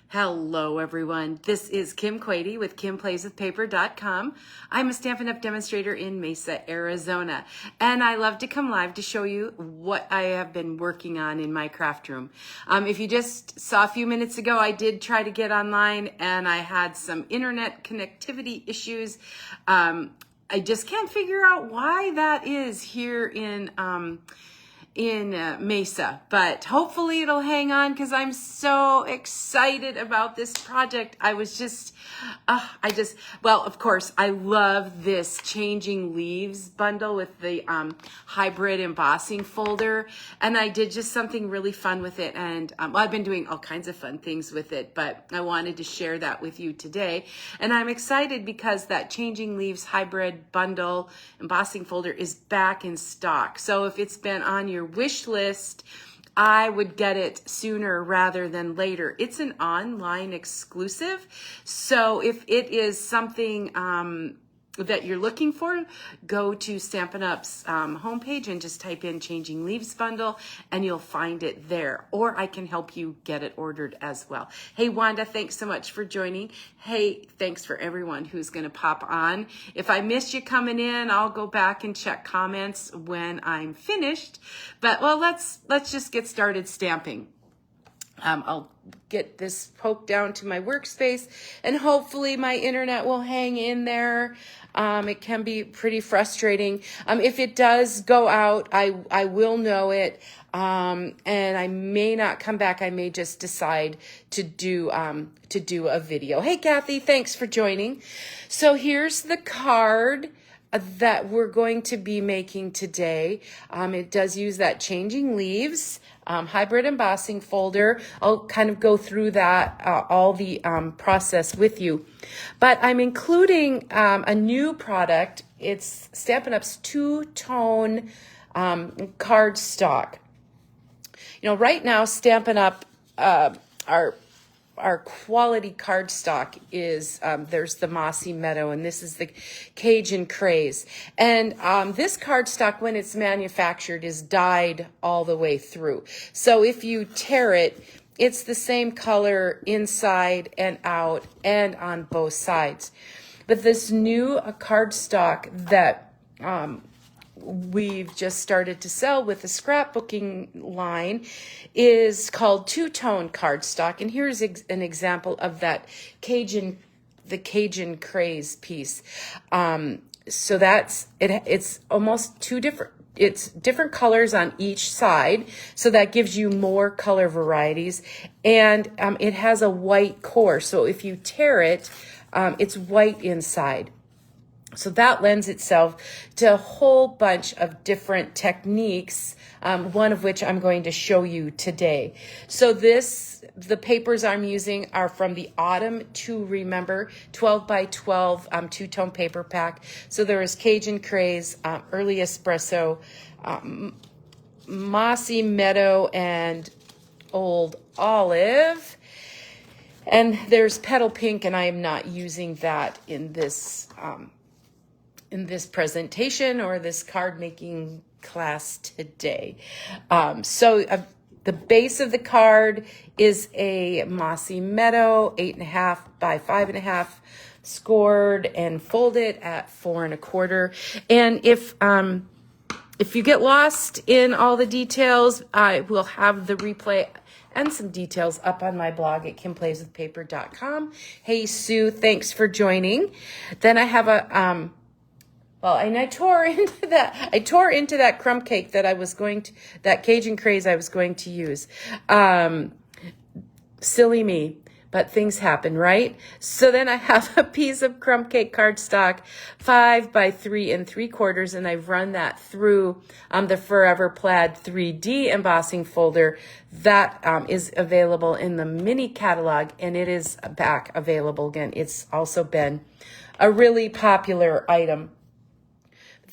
Hello, everyone. This is Kim Quady with KimPlaysWithPaper.com. I'm a Stampin' Up! Demonstrator in Mesa, Arizona, and I love to come live to show you what I have been working on in my craft room. If you just saw a few minutes ago, I did try to get online, and I had some internet connectivity issues. I just can't figure out why that is here in Mesa, but hopefully it'll hang on because I'm so excited about this project. Well, of course, I love this Changing Leaves bundle with the hybrid embossing folder, and I did just something really fun with it, and I've been doing all kinds of fun things with it, but I wanted to share that with you today, and I'm excited because that Changing Leaves hybrid bundle embossing folder is back in stock. So if it's been on your wish list, I would get it sooner rather than later. It's an online exclusive. So if it is something that you're looking for, go to Stampin' Up's homepage and just type in Changing Leaves bundle and you'll find it there. Or I can help you get it ordered as well. Hey, Wanda, thanks so much for joining. Hey, thanks for everyone who's going to pop on. If I missed you coming in, I'll go back and check comments when I'm finished. But well, let's just get started stamping. I'll get this poked down to my workspace and hopefully my internet will hang in there. It can be pretty frustrating. If it does go out, I will know it. And I may not come back. I may just decide to do a video. Hey, Kathy, thanks for joining. So here's the card that we're going to be making today. It does use that Changing Leaves hybrid embossing folder. I'll kind of go through that, all the process with you. But I'm including a new product. It's Stampin' Up's two-tone cardstock. You know, right now Stampin' Up, our quality cardstock is, there's the Mossy Meadow, and this is the Cajun Craze. And this cardstock, when it's manufactured, is dyed all the way through. So if you tear it, it's the same color inside and out and on both sides. But this new cardstock that we've just started to sell with the scrapbooking line is called two-tone cardstock. And here's an example of that the Cajun Craze piece. So that's it. It's almost it's different colors on each side. So that gives you more color varieties. And it has a white core. So if you tear it, it's white inside. So that lends itself to a whole bunch of different techniques, one of which I'm going to show you today. So the papers I'm using are from the Autumn to Remember 12 by 12 two-tone paper pack. So there is Cajun Craze, Early Espresso, Mossy Meadow, and Old Olive. And there's Petal Pink, and I am not using that in this presentation or this card making class today. The base of the card is a Mossy Meadow, 8.5 by 5.5, scored and folded at 4 1/4. And if you get lost in all the details, I will have the replay and some details up on my blog at KimPlaysWithPaper.com. Hey, Sue, thanks for joining. Then I have and I tore into that. I tore into that crumb cake that that Cajun Craze I was going to use. Silly me, but things happen, right? So then I have a piece of crumb cake cardstock, 5 by 3 3/4, and I've run that through the Forever Plaid 3D embossing folder that is available in the mini catalog, and it is back available again. It's also been a really popular item.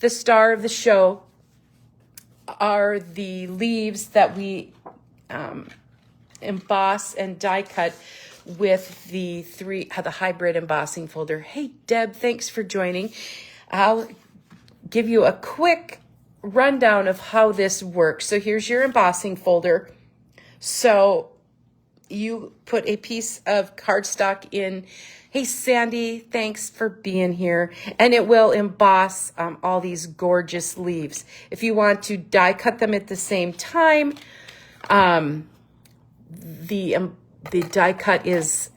The star of the show are the leaves that we emboss and die cut with the hybrid embossing folder. Hey, Deb, thanks for joining. I'll give you a quick rundown of how this works. So here's your embossing folder. So you put a piece of cardstock in. Hey, Sandy, thanks for being here. And it will emboss all these gorgeous leaves. If you want to die cut them at the same time, the die cut is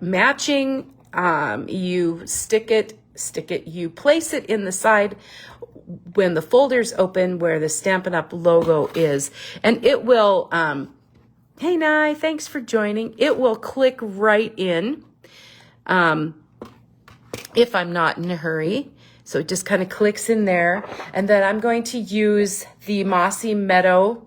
matching. You stick it, you place it in the side when the folder's open where the Stampin' Up! Logo is. And it will, hey, Nye, thanks for joining. It will click right in if I'm not in a hurry. So it just kind of clicks in there. And then I'm going to use the Mossy Meadow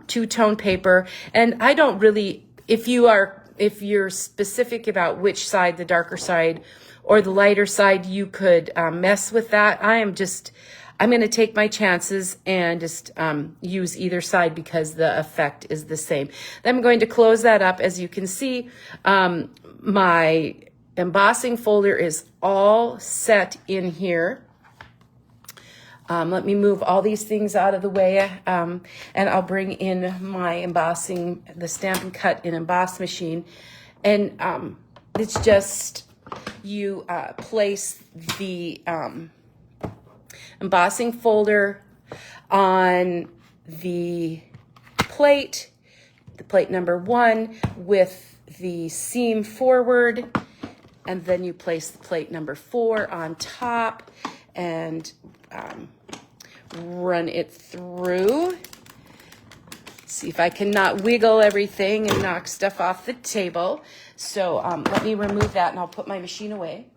two-tone paper. And I don't really, if you're specific about which side, the darker side or the lighter side, you could mess with that. I'm going to take my chances and just use either side because the effect is the same. Then I'm going to close that up. As you can see, my embossing folder is all set in here. Let me move all these things out of the way, and I'll bring in my embossing, the Stampin' Cut and Emboss machine. And it's just, you place the embossing folder on the plate number 1 with the seam forward, and then you place the plate number 4 on top and run it through. See if I cannot wiggle everything and knock stuff off the table. So let me remove that and I'll put my machine away.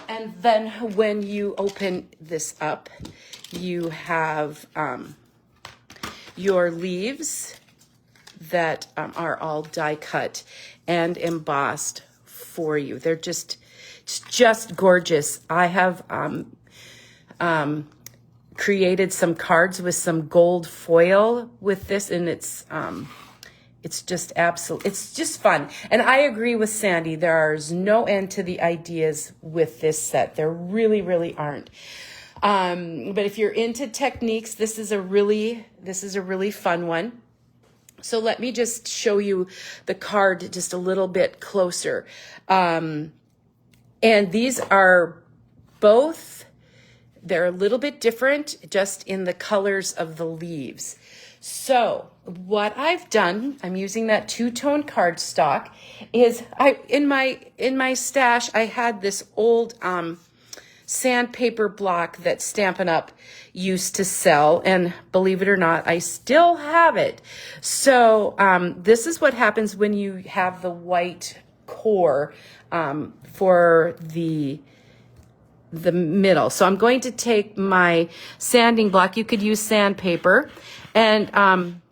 And then when you open this up, you have your leaves that are all die cut and embossed for you. They're it's just gorgeous. I have created some cards with some gold foil with this, and it's just it's just fun. And I agree with Sandy. There's no end to the ideas with this set. There really, really aren't. But if you're into techniques, this is a really fun one. So let me just show you the card just a little bit closer. And these are both, they're a little bit different just in the colors of the leaves. So what I've done, I'm using that two-tone cardstock, is in my stash, I had this old sandpaper block that Stampin' Up! Used to sell, and believe it or not, I still have it. So this is what happens when you have the white core for the middle. So I'm going to take my sanding block. You could use sandpaper, and I'm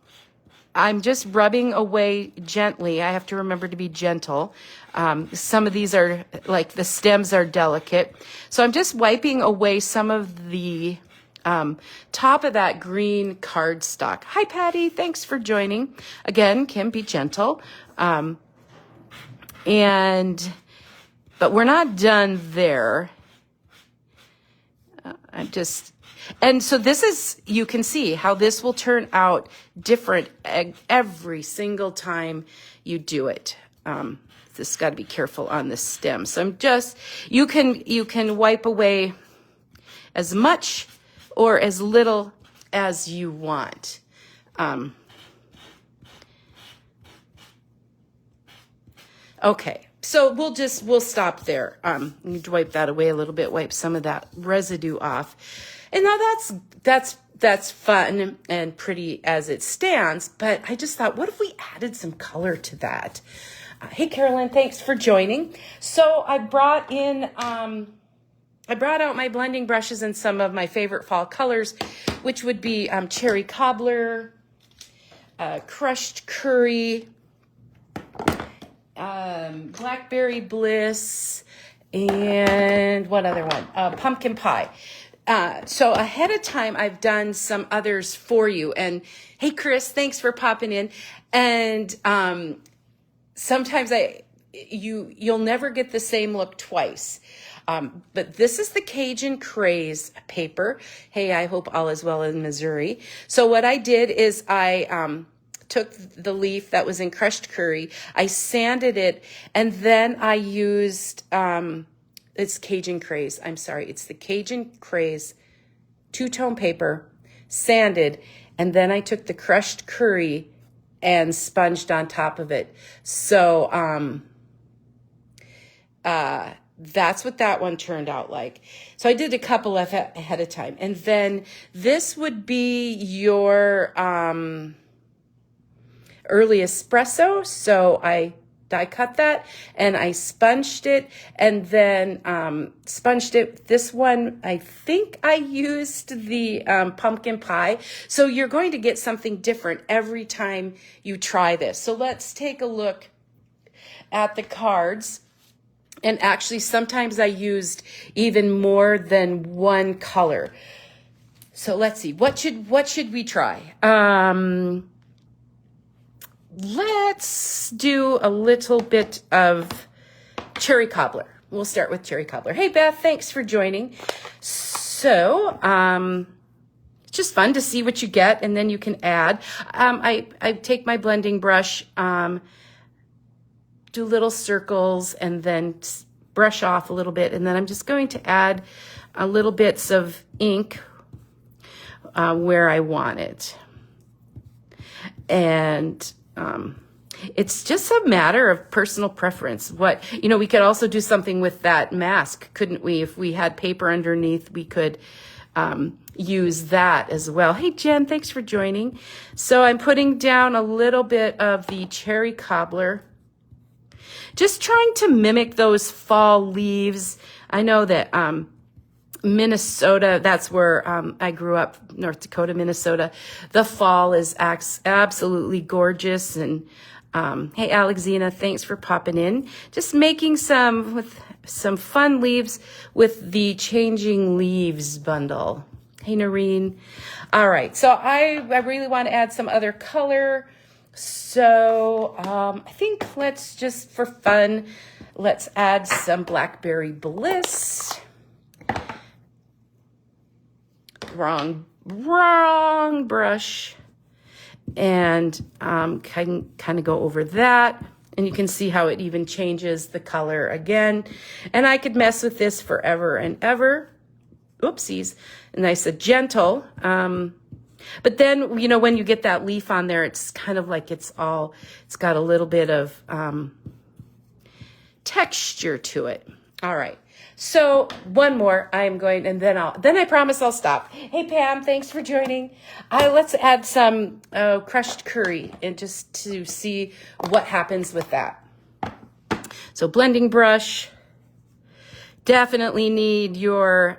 just rubbing away gently. I have to remember to be gentle. Some of these are, like, the stems are delicate. So I'm just wiping away some of the top of that green cardstock. Hi, Patty. Thanks for joining. Again, Kim, be gentle. But we're not done there. And so this is, you can see how this will turn out different every single time you do it. This got to be careful on the stem. So I'm just, you can wipe away as much or as little as you want. Okay, so we'll stop there. Need to wipe that away a little bit, wipe some of that residue off. And now that's fun and pretty as it stands, but I just thought, what if we added some color to that? Hey, Carolyn, thanks for joining. So I brought out my blending brushes and some of my favorite fall colors, which would be Cherry Cobbler, Crushed Curry, Blackberry Bliss, and what other one? Pumpkin Pie. So ahead of time, I've done some others for you. And hey, Chris, thanks for popping in. And sometimes you'll never get the same look twice. But this is the Cajun Craze paper. Hey, I hope all is well in Missouri. So what I did is I took the leaf that was in crushed curry, I sanded it, and then I used, it's Cajun Craze. I'm sorry. It's the Cajun Craze two-tone paper, sanded, and then I took the crushed curry and sponged on top of it. So, that's what that one turned out like. So I did a couple of ahead of time. And then this would be your early espresso. So I die cut that and I sponged it and then sponged it. This one, I think I used the pumpkin pie. So you're going to get something different every time you try this. So let's take a look at the cards. And actually, sometimes I used even more than one color. So let's see. What should we try? Let's do a little bit of cherry cobbler. We'll start with cherry cobbler. Hey, Beth, thanks for joining. So, it's just fun to see what you get, and then you can add. I take my blending brush, do little circles and then brush off a little bit. And then I'm just going to add a little bits of ink where I want it. And it's just a matter of personal preference. We could also do something with that mask, couldn't we? If we had paper underneath, we could use that as well. Hey, Jen, thanks for joining. So I'm putting down a little bit of the cherry cobbler, just trying to mimic those fall leaves. I know that Minnesota, that's where I grew up, North Dakota, Minnesota. The fall is absolutely gorgeous. And hey, Alexina, thanks for popping in. Just making some fun leaves with the Changing Leaves bundle. Hey, Noreen. All right, so I really want to add some other color. So I think let's just, for fun, let's add some Blackberry Bliss. Wrong brush. And kind of go over that. And you can see how it even changes the color again. And I could mess with this forever and ever. Oopsies. And I said gentle. But then, when you get that leaf on there, it's kind of like it's got a little bit of texture to it. All right. So one more I'm going, and then I promise I'll stop. Hey, Pam, thanks for joining. Let's add some crushed curry and just to see what happens with that. So blending brush, definitely need your,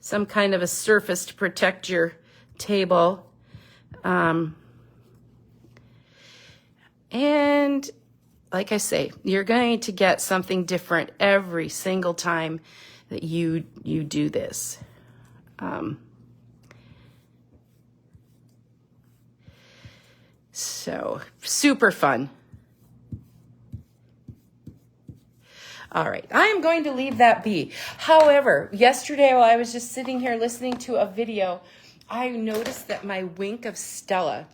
some kind of a surface to protect your table. And like I say, you're going to get something different every single time that you do this. So super fun. All right, I am going to leave that be. However, yesterday while I was just sitting here listening to a video, I noticed that my Wink of Stella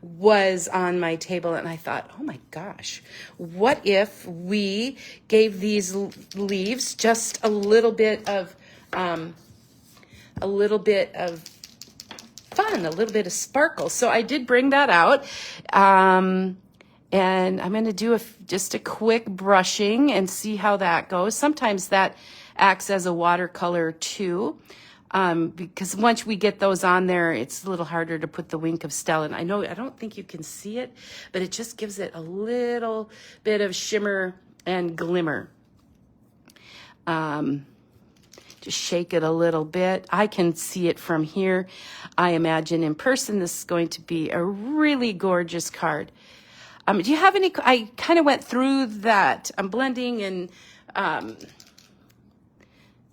was on my table, and I thought, oh my gosh, what if we gave these leaves just a little bit of fun, a little bit of sparkle. So I did bring that out, and I'm going to do just a quick brushing and see how that goes. Sometimes that acts as a watercolor too. Because once we get those on there, it's a little harder to put the Wink of Stella. And I don't think you can see it, but it just gives it a little bit of shimmer and glimmer. Just shake it a little bit. I can see it from here. I imagine in person, this is going to be a really gorgeous card. Do you have any, I kind of went through that. I'm blending and,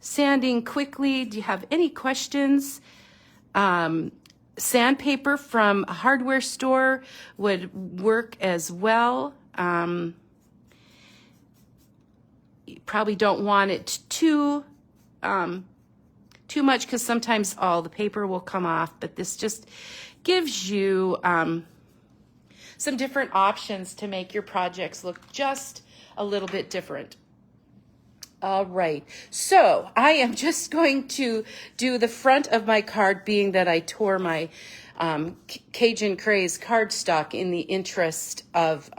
sanding quickly. Do you have any questions? Sandpaper from a hardware store would work as well. you probably don't want it too much because sometimes all the paper will come off, but this just gives you some different options to make your projects look just a little bit different. All right, so I am just going to do the front of my card, being that I tore my Cajun Craze cardstock in the interest of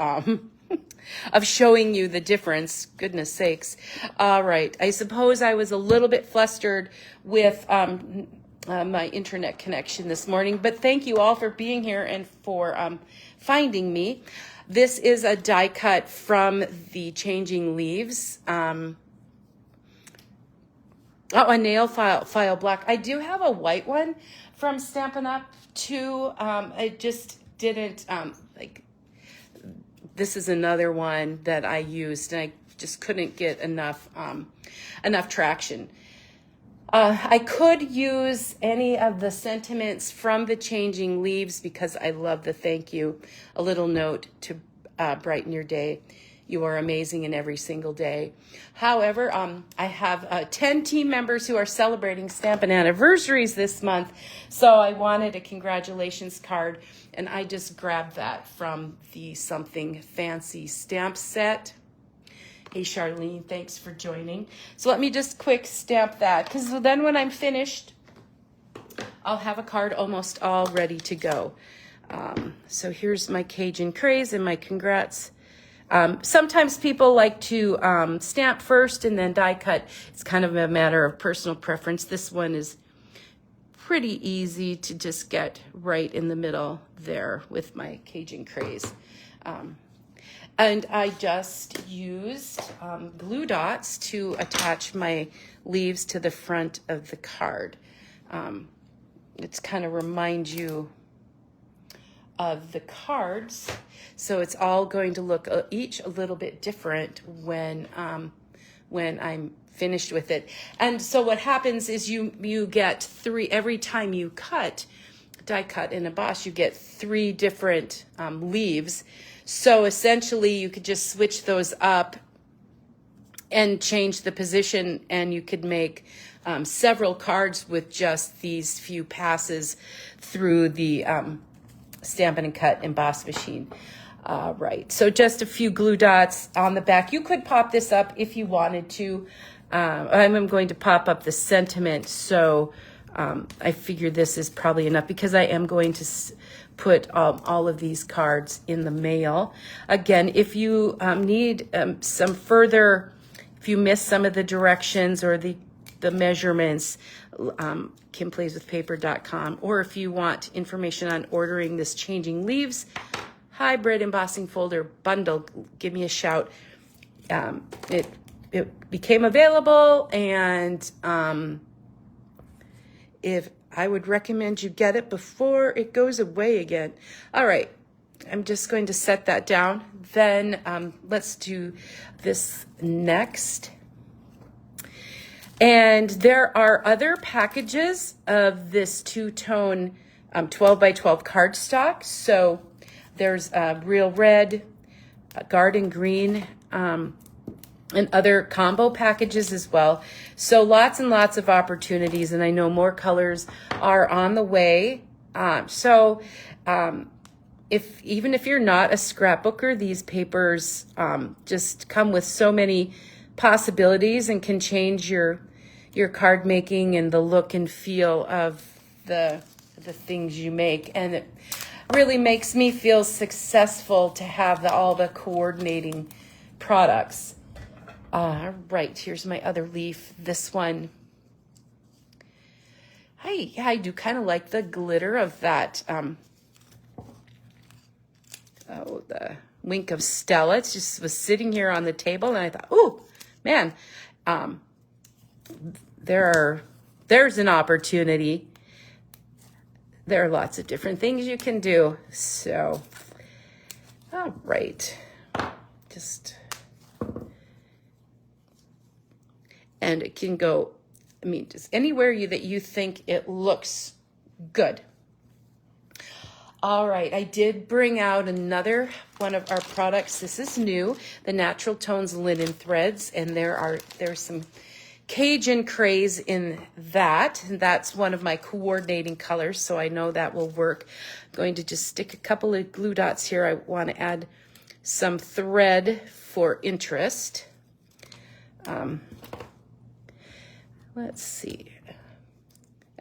of showing you the difference. Goodness sakes. All right, I suppose I was a little bit flustered with my internet connection this morning, but thank you all for being here and for finding me. This is a die cut from the Changing Leaves. A nail file black. I do have a white one from Stampin' Up! Too. I just didn't, this is another one that I used and I just couldn't get enough traction. I could use any of the sentiments from the Changing Leaves because I love the thank you. A little note to brighten your day. You are amazing in every single day. However, I have 10 team members who are celebrating Stampin' anniversaries this month, so I wanted a congratulations card, and I just grabbed that from the Something Fancy stamp set. Hey, Charlene, thanks for joining. So let me just quick stamp that, because then when I'm finished, I'll have a card almost all ready to go. So here's my Cajun Craze and my congrats. Sometimes people like to stamp first and then die cut. It's kind of a matter of personal preference. This one is pretty easy to just get right in the middle there with my Cajun Craze. And I just used glue dots to attach my leaves to the front of the card. It's kind of remind you of the cards. So it's all going to look each a little bit different when I'm finished with it. And so what happens is you get three, every time you die cut and emboss, you get 3 different leaves. So essentially you could just switch those up and change the position, and you could make several cards with just these few passes through the Stampin' and Cut emboss machine. Right, so just a few glue dots on the back. You could pop this up if you wanted to. I'm going to pop up the sentiment, so I figure this is probably enough because I am going to put all of these cards in the mail. Again, if you need some further, if you miss some of the directions or the measurements, KimPlaysWithPaper.com, or if you want information on ordering this Changing Leaves hybrid embossing folder bundle, give me a shout. It became available, and if I would recommend you get it before it goes away again. All right, I'm just going to set that down. Then let's do this next. And there are other packages of this two-tone 12 by 12 cardstock. So there's Real Red, Garden Green, and other combo packages as well. So lots and lots of opportunities, and I know more colors are on the way. Even if you're not a scrapbooker, these papers just come with so many possibilities and can change your card making and the look and feel of the things you make. And it really makes me feel successful to have all the coordinating products. Right, here's my other leaf. This one, I do kind of like the glitter of that. The Wink of Stella. It just was sitting here on the table, and I thought, oh man, there's an opportunity. There are lots of different things you can do. So, all right, and it can go, just anywhere that you think it looks good. All right, I did bring out another one of our products. This is new, the Natural Tones linen threads, and there's some Cajun craze in that. And that's one of my coordinating colors, so I know that will work. I'm going to just stick a couple of glue dots here. I want to add some thread for interest. Let's see.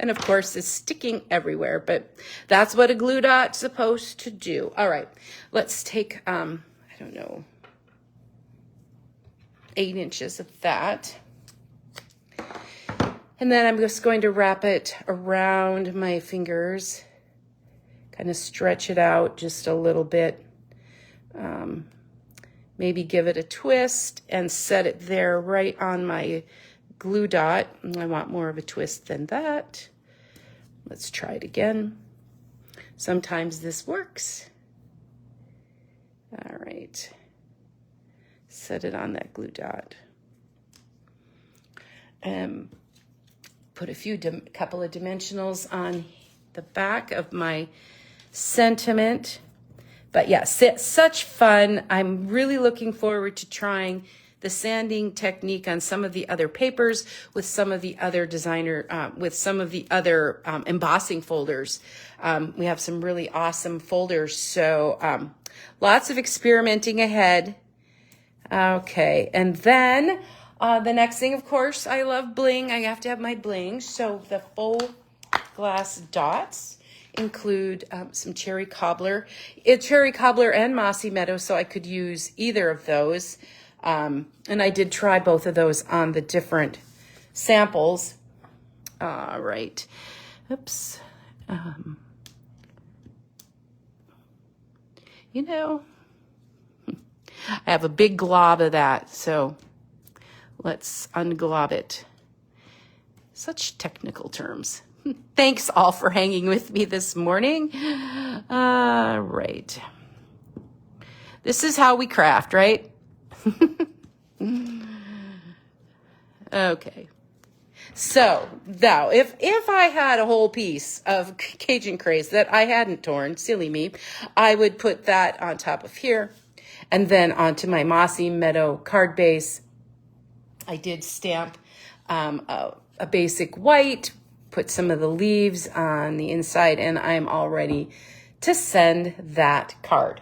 And of course, it's sticking everywhere, but that's what a glue dot's supposed to do. All right, let's take, I don't know, 8 inches of that. And then I'm just going to wrap it around my fingers, kind of stretch it out just a little bit. Maybe give it a twist and set it there right on my glue dot. I want more of a twist than that. Let's try it again. Sometimes this works. All right. Set it on that glue dot. Put a couple of dimensionals on the back of my sentiment. But yeah, such fun. I'm really looking forward to trying the sanding technique on some of the other papers with some of the other embossing folders. We have some really awesome folders. So lots of experimenting ahead. Okay, and then the next thing, of course, I love bling. I have to have my bling. So the full glass dots include some cherry cobbler. It's cherry cobbler and mossy meadow, so I could use either of those. And I did try both of those on the different samples. All right. Oops. You know, I have a big glob of that, so let's unglob it. Such technical terms. Thanks all for hanging with me this morning. All right. This is how we craft, right? Okay. So now, if I had a whole piece of Cajun craze that I hadn't torn, silly me, I would put that on top of here and then onto my mossy meadow card base. I did stamp a basic white, put some of the leaves on the inside, and I'm all ready to send that card.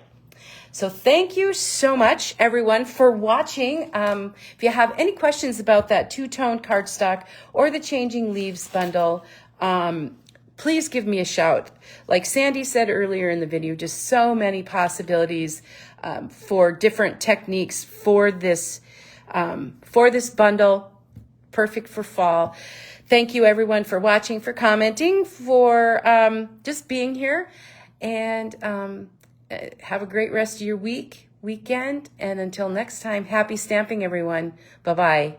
So thank you so much, everyone, for watching. If you have any questions about that two-tone cardstock or the Changing Leaves bundle, please give me a shout. Like Sandy said earlier in the video, just so many possibilities for different techniques for this bundle. Perfect for fall. Thank you, everyone, for watching, for commenting, for just being here. And have a great rest of your weekend. And until next time, happy stamping, everyone. Bye-bye.